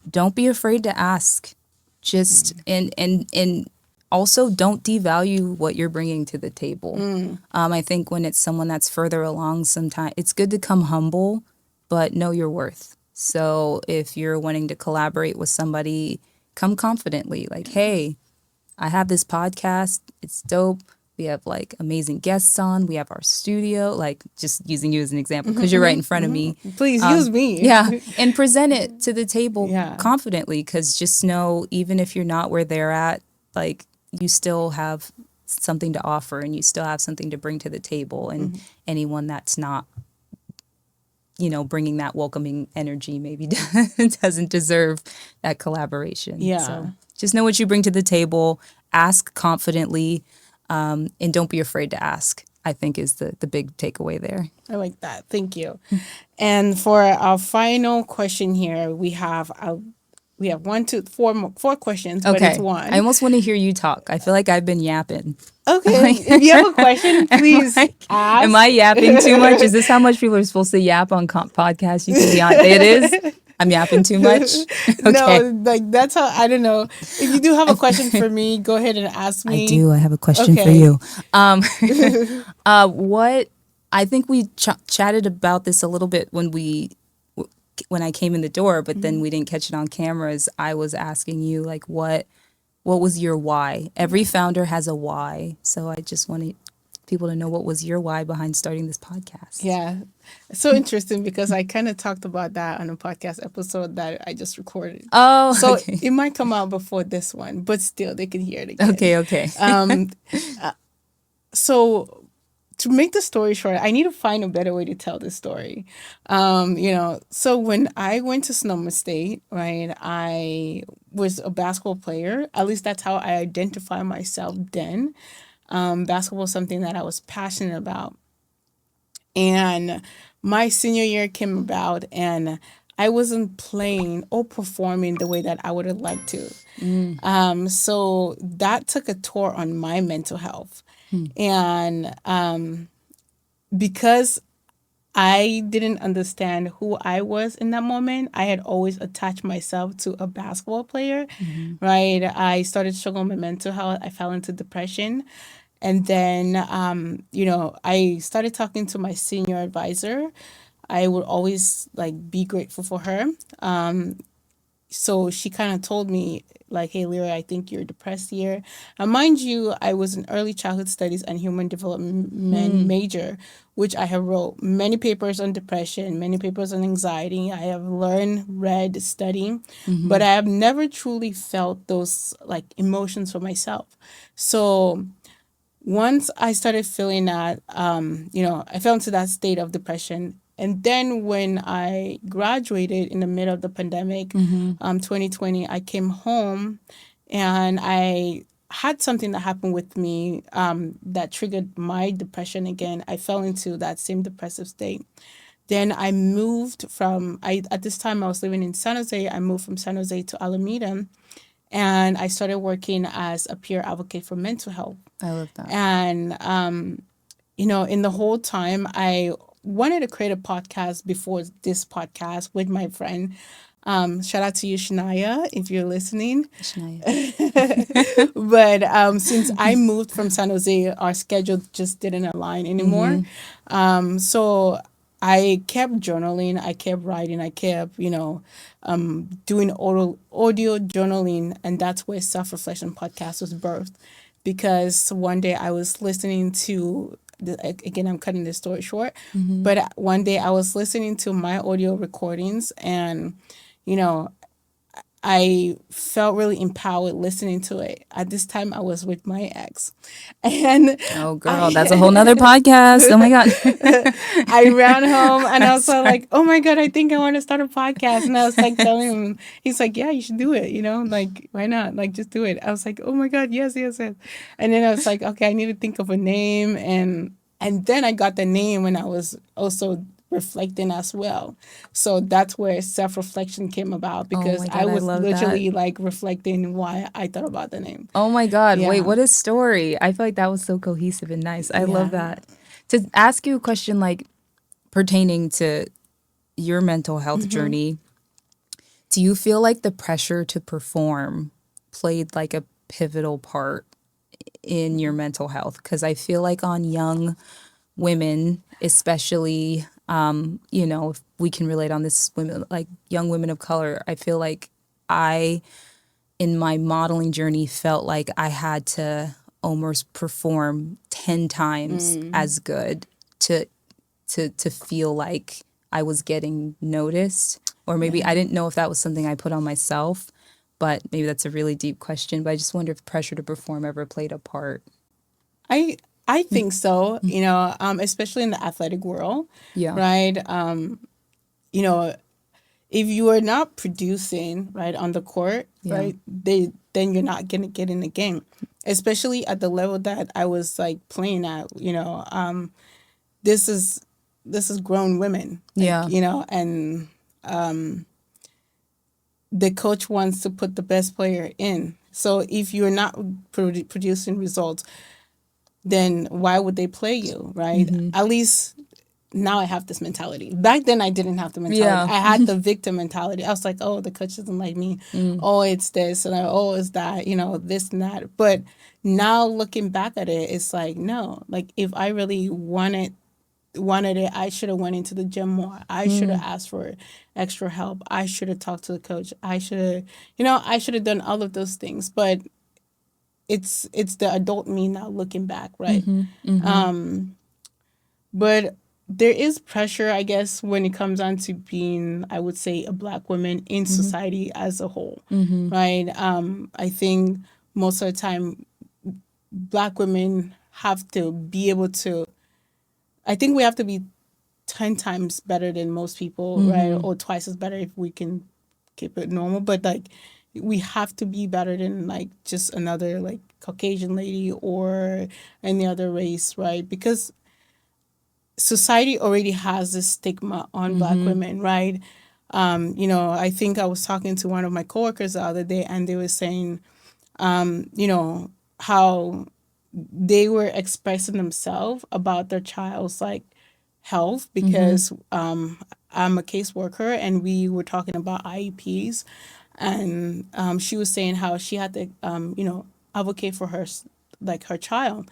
Don't be afraid to ask. Just and also don't devalue what you're bringing to the table. I think when it's someone that's further along, sometimes it's good to come humble, but know your worth. So if you're wanting to collaborate with somebody, come confidently. Like, hey, I have this podcast. It's dope. We have like amazing guests on. We have our studio, like just using you as an example because you're right in front of me. Please use me. Yeah. And present it to the table confidently, because just know, even if you're not where they're at, like you still have something to offer and you still have something to bring to the table. And anyone that's not, bringing that welcoming energy maybe doesn't deserve that collaboration. Yeah. So just know what you bring to the table, ask confidently. And don't be afraid to ask, I think is the big takeaway there. I like that. Thank you. And for our final question here, we have four questions, but it's one. I almost want to hear you talk. I feel like I've been yapping. Okay. If you have a question, please ask. Am I yapping too much? Is this how much people are supposed to yap on podcasts? You can be on. It is? I'm yapping too much? Okay. No, like that's how, I don't know. If you do have a question for me, go ahead and ask me. I do. I have a question for you. What, I think we chatted about this a little bit when I came in the door, but then we didn't catch it on cameras. I was asking you, like, what was your why? Every founder has a why. So I just wanted people to know, what was your why behind starting this podcast? Yeah. It's so interesting because I kind of talked about that on a podcast episode that I just recorded. Oh, so okay. It might come out before this one, but still they can hear it again. Okay. So to make the story short, I need to find a better way to tell this story. So when I went to Sonoma State, right, I was a basketball player. At least that's how I identify myself then. Basketball was something that I was passionate about. And my senior year came about and I wasn't playing or performing the way that I would have liked to. So that took a toll on my mental health. And because I didn't understand who I was in that moment. I had always attached myself to a basketball player, Mm-hmm. right? I started struggling with mental health. I fell into depression. And then, I started talking to my senior advisor. I would always like be grateful for her. So she kind of told me like, hey, Lira, I think you're depressed here. And mind you, I was an early childhood studies and human development major, which I have wrote many papers on depression, many papers on anxiety. I have learned, read, studied, Mm-hmm. but I have never truly felt those like emotions for myself. So once I started feeling that, I fell into that state of depression. And then when I graduated in the middle of the pandemic, Mm-hmm. 2020, I came home and I had something that happened with me that triggered my depression again. I fell into that same depressive state. Then I moved at this time I was living in San Jose. I moved from San Jose to Alameda and I started working as a peer advocate for mental health. I love that. And, in the whole time, I wanted to create a podcast before this podcast with my friend. Shout out to you, Shania, if you're listening. Shania. But since I moved from San Jose, our schedule just didn't align anymore. Mm-hmm. So I kept journaling, I kept writing, I kept, doing audio journaling. And that's where Self Reflection Podcast was birthed. Because one day I was listening to, again, I'm cutting this story short, Mm-hmm. but one day I was listening to my audio recordings and, you know, I felt really empowered listening to it. At this time, I was with my ex, and Oh, girl, that's a whole I nother podcast. Oh my God. I ran home and I I'm was all sorry. like, "Oh my god, I think I want to start a podcast." And I was like telling him, he's like, "Yeah, you should do it. Like why not? Like just do it." I was like, "Oh my god, yes, yes, yes." And then I was like, "Okay, I need to think of a name," and then I got the name when I was also reflecting as well. So that's where self reflection came about Oh because my I God, I was love that. literally like reflecting why I thought about the name. Oh my God. Wait, Yeah. what a story. I feel like that was so cohesive and nice. I love Yeah. that. To ask you a question like pertaining to your mental health Mm-hmm. journey, do you feel like the pressure to perform played like a pivotal part in your mental health? Because I feel like on young women, especially, if we can relate on this, women like young women of color, I feel like I, in my modeling journey, felt like I had to almost perform 10 times Mm. as good to to feel like I was getting noticed. Or maybe Yeah. I didn't know if that was something I put on myself, but maybe that's a really deep question. But I just wonder if pressure to perform ever played a part. I I think so, especially in the athletic world, Yeah. right? You know, if you are not producing right on the court, Yeah. right, then you're not gonna get in the game. Especially at the level that I was like playing at, this is this is grown women, like, Yeah. and the coach wants to put the best player in. So if you're not producing results, then why would they play you, right? Hmm. At least now I have this mentality. Back then, I didn't have the mentality. Yeah. I had the victim mentality. I was like, oh, the coach doesn't like me. Mm. Oh, it's this. And oh, it's that, this and that. But now looking back at it, it's like, no, like if I really wanted it, I should have went into the gym more. I should have Mm. asked for extra help. I should have talked to the coach. I should have done all of those things. But it's the adult me now looking back, right? Mm-hmm. Mm-hmm. But there is pressure, I guess, when it comes down to being, I would say, a black woman in Mm-hmm. society as a whole, Mm-hmm. right? I think most of the time, black women have to be able to, I think we have to be 10 times better than most people, right? Mm-hmm. Or twice as better if we can keep it normal. But like, we have to be better than like just another like Caucasian lady or any other race, right? Because society already has this stigma on black Mm-hmm. women, right? I think I was talking to one of my coworkers the other day and they were saying, how they were expressing themselves about their child's like health because I'm a caseworker and we were talking about IEPs, and she was saying how she had to, advocate for her, like her child,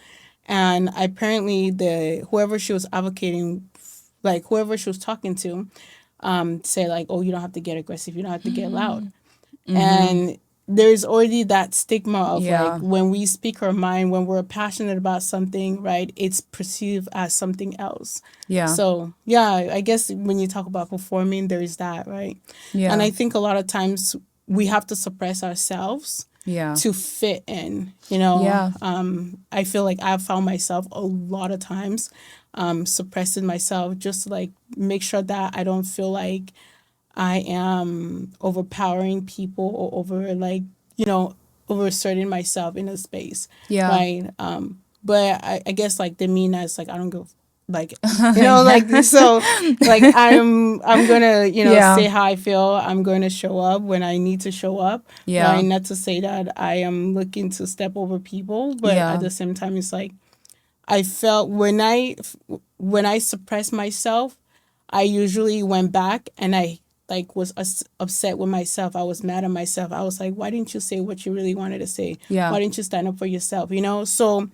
and apparently the whoever she was advocating, like whoever she was talking to, say like, oh, you don't have to get aggressive, you don't have to get loud, and there's already that stigma of like Yeah. when we speak our mind, when we're passionate about something, right, it's perceived as something else. Yeah. So yeah, I guess when you talk about performing, there is that, right? And Yeah. I think a lot of times we have to suppress ourselves Yeah. to fit in, you know. Yeah. I feel like I've found myself a lot of times suppressing myself just to like make sure that I don't feel like I am overpowering people or over like, you know, overasserting myself in a space, Yeah. right? But I guess like the mean as like I don't go like like so like I'm gonna Yeah. say how I feel. I'm going to show up when I need to show up, right? Yeah. Not to say that I am looking to step over people, but at Yeah. the same time, it's like I felt when I suppressed myself, I usually went back and I like was upset with myself. I was mad at myself. I was like, why didn't you say what you really wanted to say? Yeah. Why didn't you stand up for yourself? So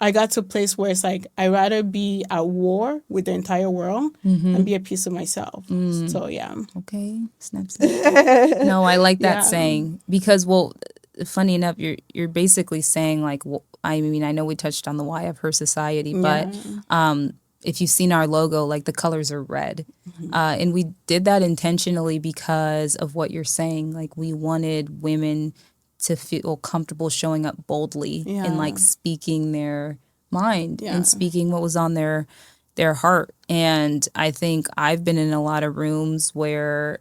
I got to a place where it's like I rather be at war with the entire world and be at peace with myself. So yeah. Okay. Snap, snap. No, I like that Yeah. saying because, well, funny enough, you're basically saying like, I mean, I know we touched on the why of her society, but Yeah. if you've seen our logo, like the colors are red, and we did that intentionally because of what you're saying. Like we wanted women to feel comfortable showing up boldly and Yeah. like speaking their mind Yeah. and speaking what was on their heart. And I think I've been in a lot of rooms where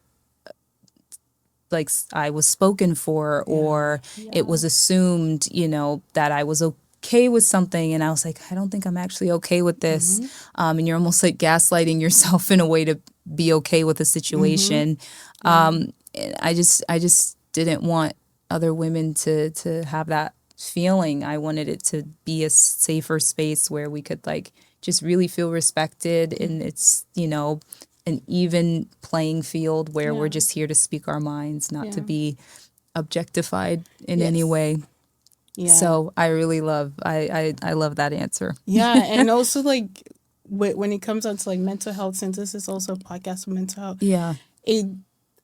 like I was spoken for or it was assumed, that I was okay with something and I was like, I don't think I'm actually okay with this. And you're almost like gaslighting yourself in a way to be okay with a situation. And I just didn't want other women to have that feeling. I wanted it to be a safer space where we could like just really feel respected and it's, an even playing field where we're Yeah. just here to speak our minds, not to Yeah. be objectified in any Yes. way. Yeah. So I really I love that answer. Yeah, and also like when it comes on to like mental health, since this is also a podcast for mental health, Yeah. it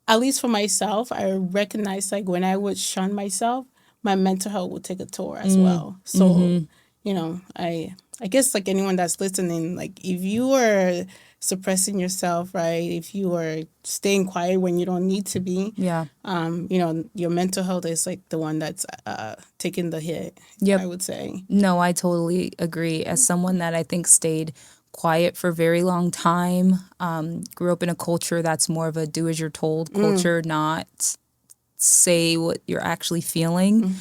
at least for myself, I recognize like when I would shun myself, my mental health would take a toll as well. So, I guess like anyone that's listening, like if you are suppressing yourself, right? If you are staying quiet when you don't need to be, Yeah. your mental health is like the one that's taking the hit, Yep. I would say. No, I totally agree. As someone that I think stayed quiet for a very long time, grew up in a culture that's more of a do as you're told culture, not say what you're actually feeling.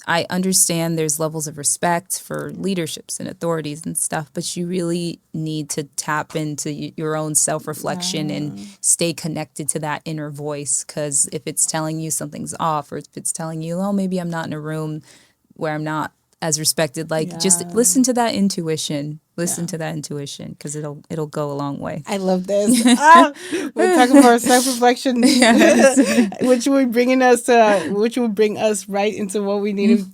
I understand there's levels of respect for leaderships and authorities and stuff, but you really need to tap into your own self-reflection and stay connected to that inner voice. Because if it's telling you something's off or if it's telling you, oh, maybe I'm not in a room where I'm not as respected, like just listen to that intuition. Listen to that intuition because it'll go a long way. I love this. We're talking about self-reflection, which would bring us right into what we needed,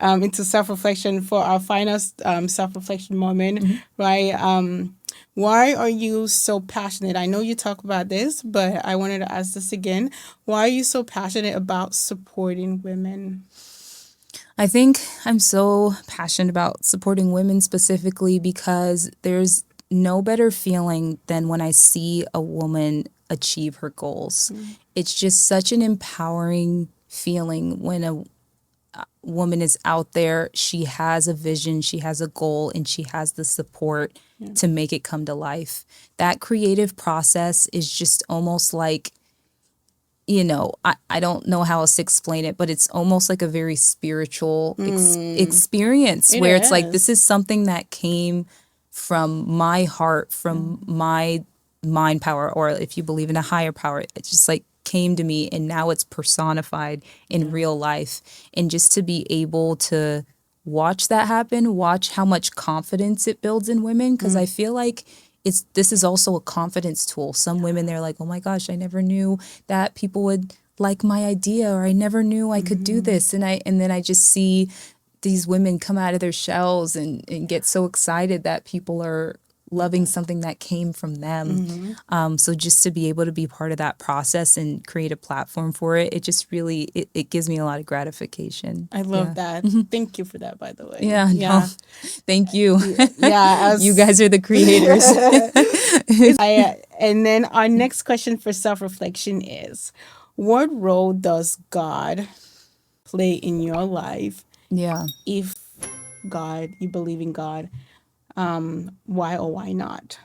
into self-reflection for our final self-reflection moment, right? Why are you so passionate? I know you talk about this, but I wanted to ask this again. Why are you so passionate about supporting women? I think I'm so passionate about supporting women specifically because there's no better feeling than when I see a woman achieve her goals. It's just such an empowering feeling when a woman is out there, she has a vision, she has a goal, and she has the support to make it come to life. That creative process is just almost like, I don't know how else to explain it, but it's almost like a very spiritual experience It where it's like, this is. is something that came from my heart, from my mind power, or if you believe in a higher power, it just like came to me and now it's personified in real life. And just to be able to watch that happen, watch how much confidence it builds in women, because I feel like this is also a confidence tool. Some women, they're like, oh my gosh, I never knew that people would like my idea, or I never knew I could do this. And then I just see these women come out of their shells and get so excited that people are loving something that came from them. So just to be able to be part of that process and create a platform for it, it just really, it gives me a lot of gratification. I love that. Thank you for that, by the way. Yeah, no, thank you. Yeah. You guys are the creators. And then our next question for self-reflection is, what role does God play in your life? Yeah. If you believe in God, why or why not?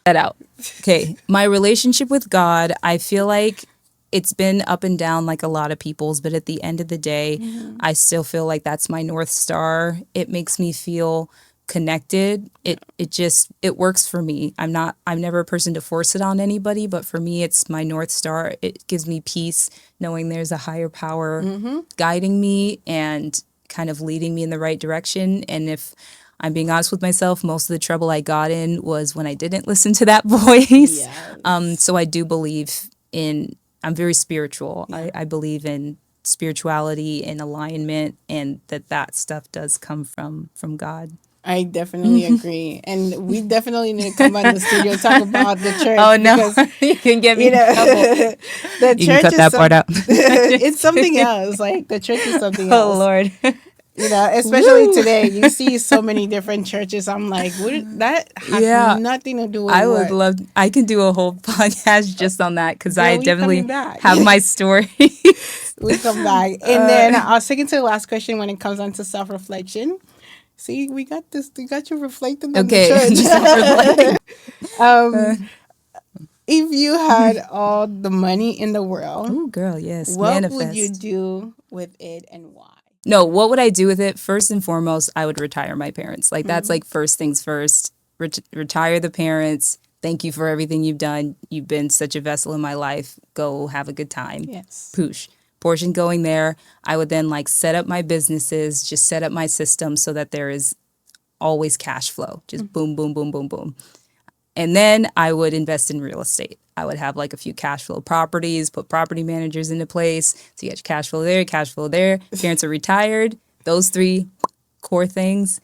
That out. Okay. My relationship with God, I feel like it's been up and down like a lot of people's, but at the end of the day, I still feel like that's my North Star. It makes me feel connected. It works for me. I'm never a person to force it on anybody, but for me, it's my North Star. It gives me peace knowing there's a higher power guiding me and kind of leading me in the right direction. And if I'm being honest with myself, most of the trouble I got in was when I didn't listen to that voice. Yes. So I do believe I'm very spiritual. I believe in spirituality and alignment, and that stuff does come from God. I definitely agree. And we definitely need to come on the studio and talk about the church. Oh, no. Because, You can get me in trouble. the You can church cut is that part out. it's something else. Like, the church is something Oh, else. Lord. Especially Woo. today, you see so many different churches. I'm like, that has Yeah. nothing to do with I would what. love, I can do a whole podcast just on that, because Girl, I we definitely coming back. have my story. We come back. And then I'll take into the last question when it comes on to self-reflection. See, we got this. We got you reflecting on the Okay. church. If you had all the money in the world, Oh, girl, yes. what would you Manifest. do with it and why? No, what would I do with it? First and foremost, I would retire my parents. Like, that's like first things first. Retire the parents. Thank you for everything you've done. You've been such a vessel in my life. Go have a good time. Yes. Poosh. Portion going there. I would then like set up my businesses, just set up my system so that there is always cash flow. Just boom, boom, boom, boom, boom. And then I would invest in real estate. I would have like a few cash flow properties, put property managers into place. So you get cash flow there, cash flow there. Parents are retired. Those three core things.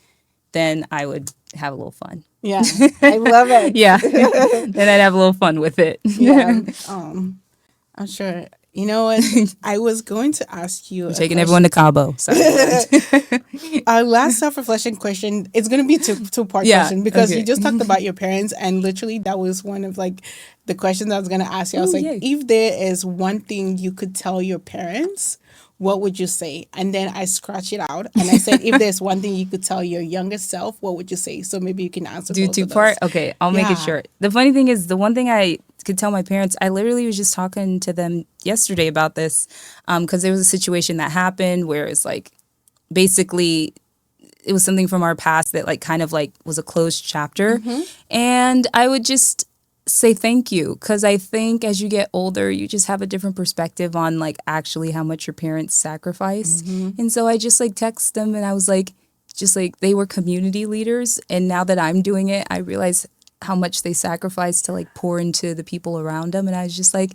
Then I would have a little fun. Yeah, I love it. Yeah. Then I'd have a little fun with it. Yeah. I'm sure. You know what? I was going to ask you We're taking everyone to Cabo. Sorry. Our last self-reflection question, it's going to be two-part Yeah, question, because okay. you just talked about your parents, and literally that was one of like the questions I was going to ask you. I was Ooh, like, yay. if there is one thing you could tell your parents, what would you say? And then I scratched it out and I said, if there's one thing you could tell your younger self, what would you say? So maybe you can answer Do both of two-part? those. Okay, I'll make it Yeah. short. The funny thing is, the one thing I could tell my parents, I literally was just talking to them yesterday about this, because there was a situation that happened where it's like, basically, it was something from our past that like kind of like was a closed chapter. And I would just say thank you, because I think as you get older, you just have a different perspective on like actually how much your parents sacrificed. And so I just like text them, and I was like, just like they were community leaders. And now that I'm doing it, I realize how much they sacrificed to like pour into the people around them. And I was just like,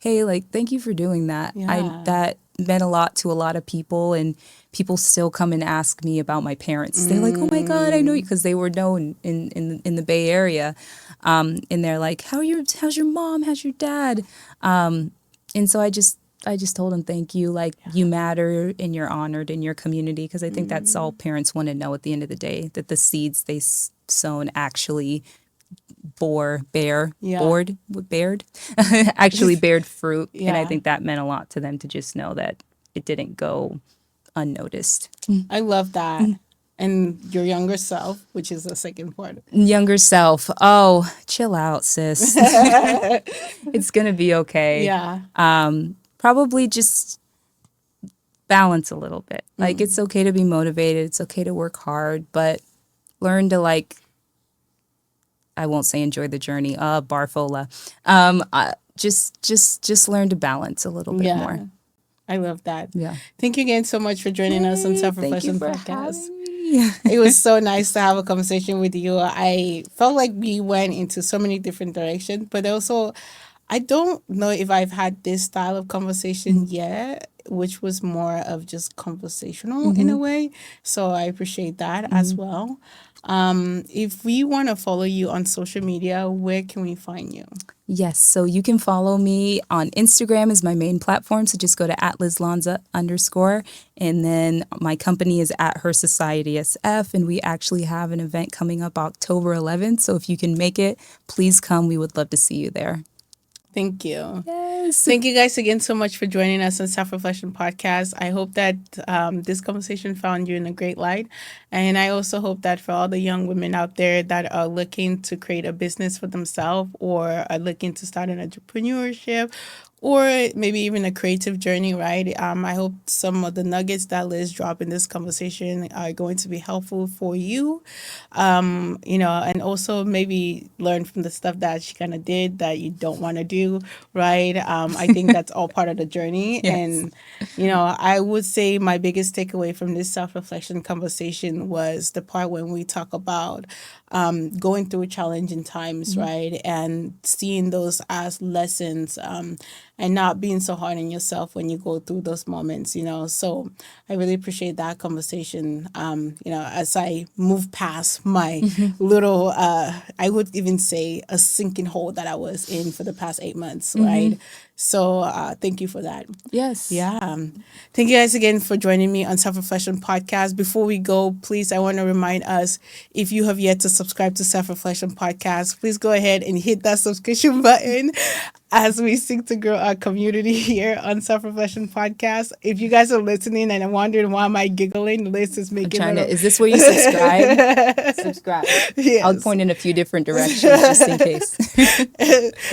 hey, like, thank you for doing that. Yeah. That meant a lot to a lot of people, and people still come and ask me about my parents. They're like, oh my God, I know you, because they were known in the Bay Area. And they're like, how's your mom? How's your dad? And so I just told them, thank you. Like, you matter and you're honored in your community, because I think that's all parents want to know at the end of the day, that the seeds they sown actually bared actually bared fruit. And I Yeah. think that meant a lot to them, to just know that it didn't go unnoticed. I love that. And your younger self, which is the second part. Younger self, oh, chill out, sis. It's gonna be okay. Yeah. Probably just balance a little bit. Like, it's okay to be motivated, it's okay to work hard, but learn to, like, I won't say enjoy the journey. Barfola. Just learn to balance a little bit more. I love that. Yeah. Thank you again so much for joining us on Hey, Self thank you Reflection for Podcast. having me. It was so nice to have a conversation with you. I felt like we went into so many different directions, but also I don't know if I've had this style of conversation yet, which was more of just conversational in a Mm-hmm. way. So I appreciate that as Mm-hmm. well. If we want to follow you on social media, where can we find you? Yes, so you can follow me on Instagram is my main platform. So just go to @LizLanza_. And then my company is at Her Society SF. And we actually have an event coming up October 11th. So if you can make it, please come. We would love to see you there. Thank you. Yes. Thank you guys again so much for joining us on Self Reflection Podcast. I hope that this conversation found you in a great light. And I also hope that for all the young women out there that are looking to create a business for themselves or are looking to start an entrepreneurship or maybe even a creative journey, right? I hope some of the nuggets that Liz dropped in this conversation are going to be helpful for you, and also maybe learn from the stuff that she kind of did that you don't want to do, right? I think that's all part of the journey. Yes. And, I would say my biggest takeaway from this self reflection conversation was the part when we talk about going through challenging times, Mm-hmm. right? And seeing those as lessons, and not being so hard on yourself when you go through those moments. So I really appreciate that conversation, as I move past my Mm-hmm. little, I would even say a sinking hole that I was in for the past 8 months, Mm-hmm. right? So thank you for that. Yes. Yeah. Thank you guys again for joining me on Self Reflection Podcast. Before we go, please, I want to remind us if you have yet to subscribe to Self Reflection Podcast, please go ahead and hit that subscription button as we seek to grow our community here on Self Reflection Podcast. If you guys are listening and I'm wondering why am I giggling, Liz is I'm making trying to, little. is this where you subscribe? Subscribe. I'll Yes. point in a few different directions just in case.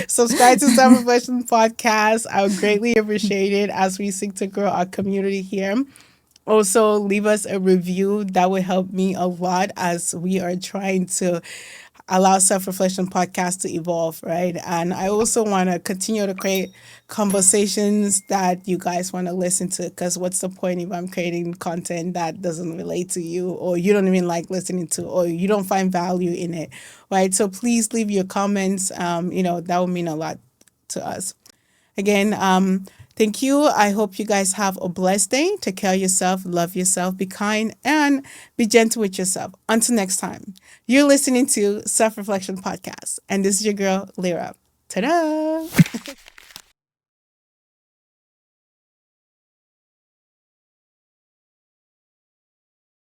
Subscribe to Self Reflection Podcast. I would greatly appreciate it as we seek to grow our community here. Also, leave us a review. That would help me a lot as we are trying to allow Self Reflection Podcast to evolve, right? And I also want to continue to create conversations that you guys want to listen to, because what's the point if I'm creating content that doesn't relate to you or you don't even like listening to or you don't find value in it, right? So please leave your comments. That would mean a lot to us. Again, thank you. I hope you guys have a blessed day. Take care of yourself, love yourself, be kind, and be gentle with yourself. Until next time, you're listening to Self Reflection Podcast, and this is your girl, Lira. Ta da!